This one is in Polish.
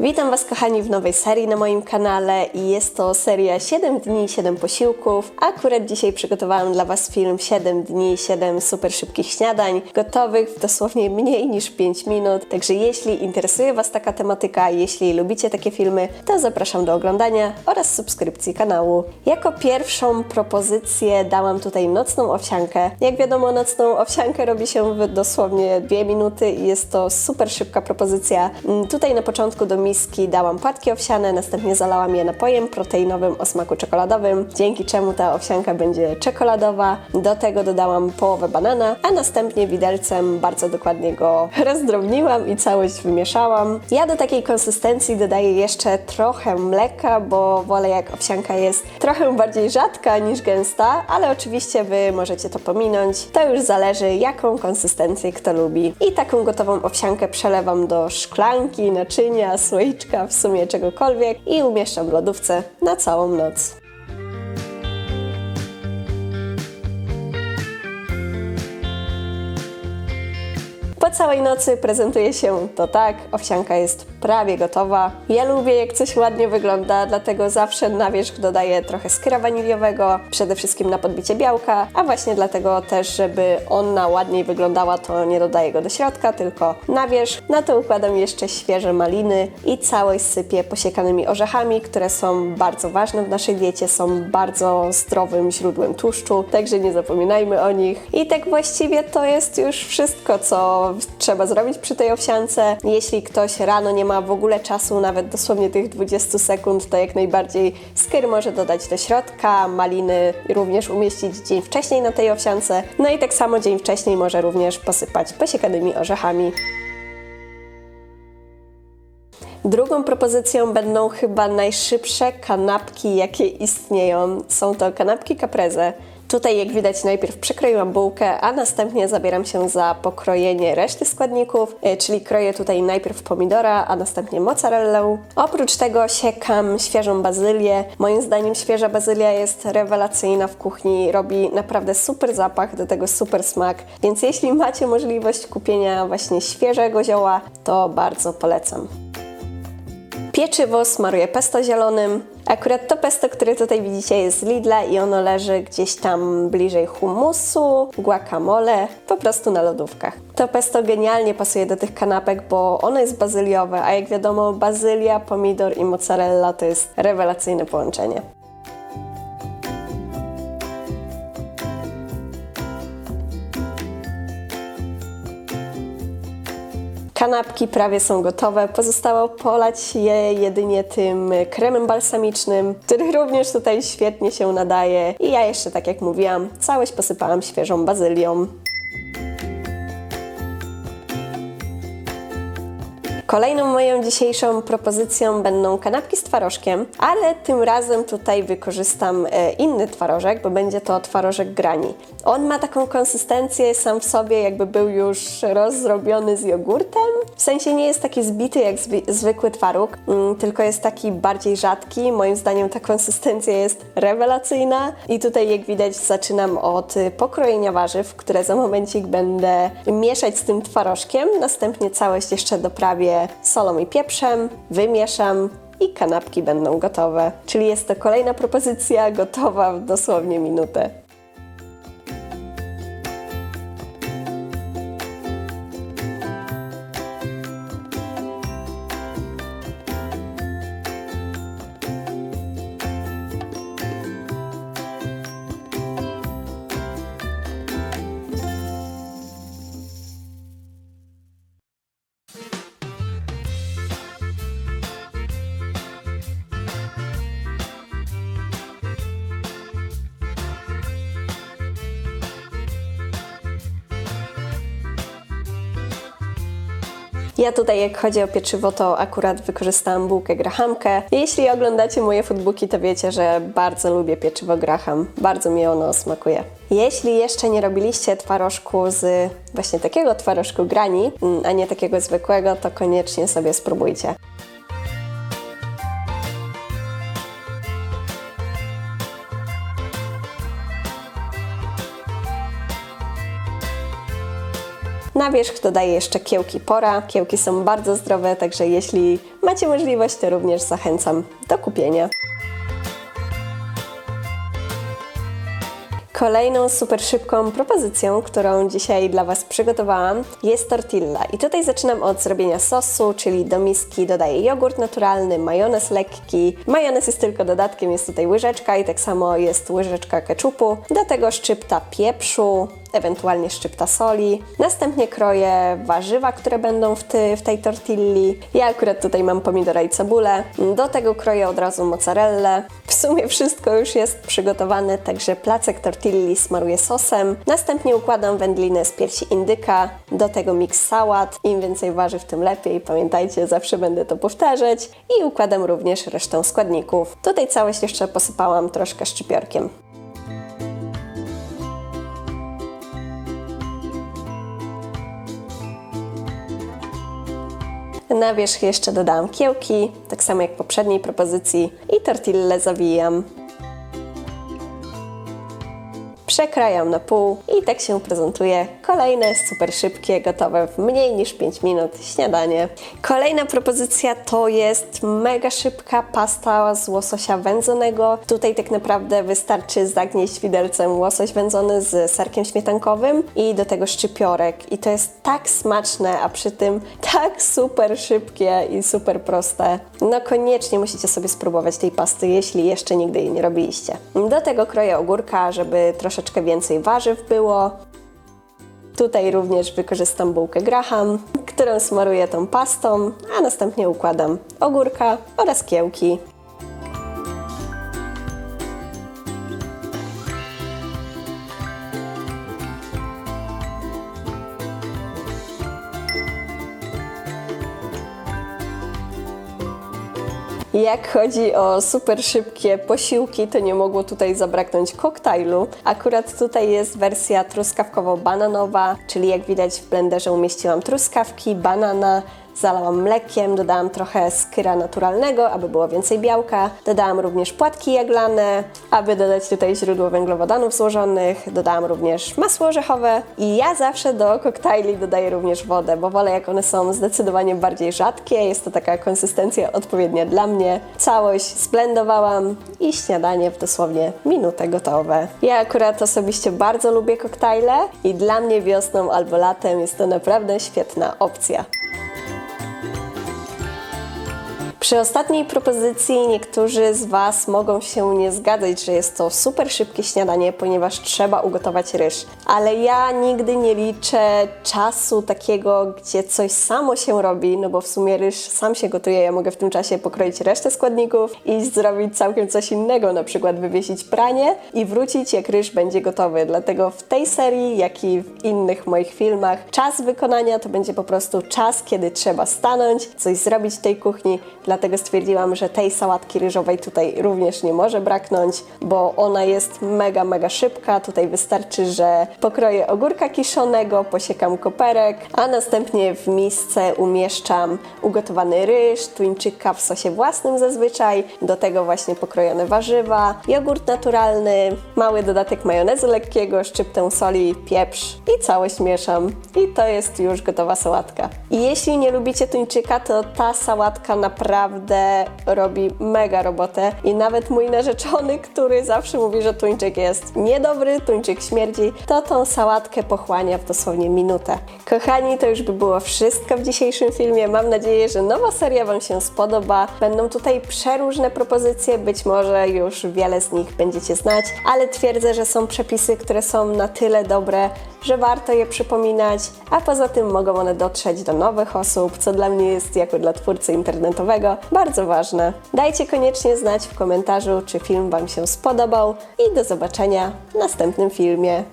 Witam Was kochani w nowej serii na moim kanale i jest to seria 7 dni, 7 posiłków. Akurat dzisiaj przygotowałam dla Was film 7 dni, 7 super szybkich śniadań, gotowych w dosłownie mniej niż 5 minut. Także jeśli interesuje Was taka tematyka, jeśli lubicie takie filmy, to zapraszam do oglądania oraz subskrypcji kanału. Jako pierwszą propozycję dałam tutaj nocną owsiankę. Jak wiadomo, nocną owsiankę robi się w dosłownie 2 minuty i jest to super szybka propozycja. Tutaj na początku do miski dałam płatki owsiane, następnie zalałam je napojem proteinowym o smaku czekoladowym, dzięki czemu ta owsianka będzie czekoladowa. Do tego dodałam połowę banana, a następnie widelcem bardzo dokładnie go rozdrobniłam i całość wymieszałam. Ja do takiej konsystencji dodaję jeszcze trochę mleka, bo wolę jak owsianka jest trochę bardziej rzadka niż gęsta, ale oczywiście Wy możecie to pominąć. To już zależy, jaką konsystencję kto lubi. I taką gotową owsiankę przelewam do szklanki, naczynia, słoiczka, w sumie czegokolwiek i umieszczam w lodówce na całą noc. Po całej nocy prezentuje się to tak, owsianka jest prawie gotowa. Ja lubię jak coś ładnie wygląda, dlatego zawsze na wierzch dodaję trochę skyra waniliowego, przede wszystkim na podbicie białka, a właśnie dlatego też, żeby ona ładniej wyglądała, to nie dodaję go do środka, tylko na wierzch. Na to układam jeszcze świeże maliny i całość sypię posiekanymi orzechami, które są bardzo ważne w naszej diecie, są bardzo zdrowym źródłem tłuszczu, także nie zapominajmy o nich. I tak właściwie to jest już wszystko, co trzeba zrobić przy tej owsiance. Jeśli ktoś rano nie ma w ogóle czasu, nawet dosłownie tych 20 sekund, to jak najbardziej skyr może dodać do środka, maliny również umieścić dzień wcześniej na tej owsiance, no i tak samo dzień wcześniej może również posypać posiekanymi orzechami. Drugą propozycją będą chyba najszybsze kanapki, jakie istnieją. Są to kanapki caprese. Tutaj, jak widać, najpierw przekroiłam bułkę, a następnie zabieram się za pokrojenie reszty składników, czyli kroję tutaj najpierw pomidora, a następnie mozzarellę. Oprócz tego siekam świeżą bazylię. Moim zdaniem świeża bazylia jest rewelacyjna w kuchni, robi naprawdę super zapach, do tego super smak, więc jeśli macie możliwość kupienia właśnie świeżego zioła, to bardzo polecam. Pieczywo smaruję pesto zielonym. Akurat to pesto, które tutaj widzicie, jest z Lidla i ono leży gdzieś tam bliżej hummusu, guacamole, po prostu na lodówkach. To pesto genialnie pasuje do tych kanapek, bo ono jest bazyliowe, a jak wiadomo, bazylia, pomidor i mozzarella to jest rewelacyjne połączenie. Kanapki prawie są gotowe, pozostało polać je jedynie tym kremem balsamicznym, który również tutaj świetnie się nadaje. I ja jeszcze, tak jak mówiłam, całość posypałam świeżą bazylią. Kolejną moją dzisiejszą propozycją będą kanapki z twarożkiem, ale tym razem tutaj wykorzystam inny twarożek, bo będzie to twarożek grani. On ma taką konsystencję sam w sobie, jakby był już rozzrobiony z jogurtem. W sensie nie jest taki zbity jak zwykły twaróg, tylko jest taki bardziej rzadki. Moim zdaniem ta konsystencja jest rewelacyjna i tutaj, jak widać, zaczynam od pokrojenia warzyw, które za momencik będę mieszać z tym twarożkiem. Następnie całość jeszcze doprawię solą i pieprzem, wymieszam i kanapki będą gotowe. Czyli jest to kolejna propozycja gotowa w dosłownie minutę. Ja tutaj, jak chodzi o pieczywo, to akurat wykorzystałam bułkę grahamkę. Jeśli oglądacie moje foodbooki, to wiecie, że bardzo lubię pieczywo graham. Bardzo mi ono smakuje. Jeśli jeszcze nie robiliście twarożku z właśnie takiego twarożku grani, a nie takiego zwykłego, to koniecznie sobie spróbujcie. Na wierzch dodaję jeszcze kiełki pora. Kiełki są bardzo zdrowe, także jeśli macie możliwość, to również zachęcam do kupienia. Kolejną super szybką propozycją, którą dzisiaj dla Was przygotowałam, jest tortilla. I tutaj zaczynam od zrobienia sosu, czyli do miski dodaję jogurt naturalny, majonez lekki. Majonez jest tylko dodatkiem, jest tutaj łyżeczka i tak samo jest łyżeczka keczupu. Do tego szczypta pieprzu, ewentualnie szczypta soli. Następnie kroję warzywa, które będą w tej tortilli. Ja akurat tutaj mam pomidora i cebulę. Do tego kroję od razu mozzarellę. W sumie wszystko już jest przygotowane, także placek tortilli smaruję sosem. Następnie układam wędliny z piersi indyka. Do tego miks sałat. Im więcej warzyw, tym lepiej. Pamiętajcie, zawsze będę to powtarzać. I układam również resztę składników. Tutaj całość jeszcze posypałam troszkę szczypiorkiem. Na wierzch jeszcze dodałam kiełki, tak samo jak w poprzedniej propozycji, i tortillę zawijam. Przekrajam na pół i tak się prezentuje kolejne super szybkie, gotowe w mniej niż 5 minut śniadanie. Kolejna propozycja to jest mega szybka pasta z łososia wędzonego. Tutaj tak naprawdę wystarczy zagnieść widelcem łosoś wędzony z serkiem śmietankowym i do tego szczypiorek. I to jest tak smaczne, a przy tym tak super szybkie i super proste. No koniecznie musicie sobie spróbować tej pasty, jeśli jeszcze nigdy jej nie robiliście. Do tego kroję ogórka, żeby troszeczkę więcej warzyw było. Tutaj również wykorzystam bułkę Graham, którą smaruję tą pastą, a następnie układam ogórka oraz kiełki. Jak chodzi o super szybkie posiłki, to nie mogło tutaj zabraknąć koktajlu. Akurat tutaj jest wersja truskawkowo-bananowa, czyli jak widać w blenderze umieściłam truskawki, banana, zalałam mlekiem, dodałam trochę skyra naturalnego, aby było więcej białka. Dodałam również płatki jaglane, aby dodać tutaj źródło węglowodanów złożonych. Dodałam również masło orzechowe i ja zawsze do koktajli dodaję również wodę, bo wolę jak one są zdecydowanie bardziej rzadkie. Jest to taka konsystencja odpowiednia dla mnie. Całość zblendowałam i śniadanie w dosłownie minutę gotowe. Ja akurat osobiście bardzo lubię koktajle i dla mnie wiosną albo latem jest to naprawdę świetna opcja. Przy ostatniej propozycji niektórzy z Was mogą się nie zgadzać, że jest to super szybkie śniadanie, ponieważ trzeba ugotować ryż. Ale ja nigdy nie liczę czasu takiego, gdzie coś samo się robi, no bo w sumie ryż sam się gotuje, ja mogę w tym czasie pokroić resztę składników i zrobić całkiem coś innego, na przykład wywiesić pranie i wrócić jak ryż będzie gotowy. Dlatego w tej serii, jak i w innych moich filmach, czas wykonania to będzie po prostu czas, kiedy trzeba stanąć, coś zrobić w tej kuchni. Dlatego stwierdziłam, że tej sałatki ryżowej tutaj również nie może braknąć, bo ona jest mega, mega szybka. Tutaj wystarczy, że pokroję ogórka kiszonego, posiekam koperek, a następnie w misce umieszczam ugotowany ryż, tuńczyka w sosie własnym zazwyczaj, do tego właśnie pokrojone warzywa, jogurt naturalny, mały dodatek majonezu lekkiego, szczyptę soli, pieprz i całość mieszam. I to jest już gotowa sałatka. I jeśli nie lubicie tuńczyka, to ta sałatka naprawdę robi mega robotę i nawet mój narzeczony, który zawsze mówi, że tuńczyk jest niedobry, tuńczyk śmierdzi, to tą sałatkę pochłania w dosłownie minutę. Kochani, to już by było wszystko w dzisiejszym filmie. Mam nadzieję, że nowa seria Wam się spodoba. Będą tutaj przeróżne propozycje, być może już wiele z nich będziecie znać, ale twierdzę, że są przepisy, które są na tyle dobre, że warto je przypominać, a poza tym mogą one dotrzeć do nowych osób, co dla mnie jest jako dla twórcy internetowego bardzo ważne. Dajcie koniecznie znać w komentarzu, czy film Wam się spodobał i do zobaczenia w następnym filmie.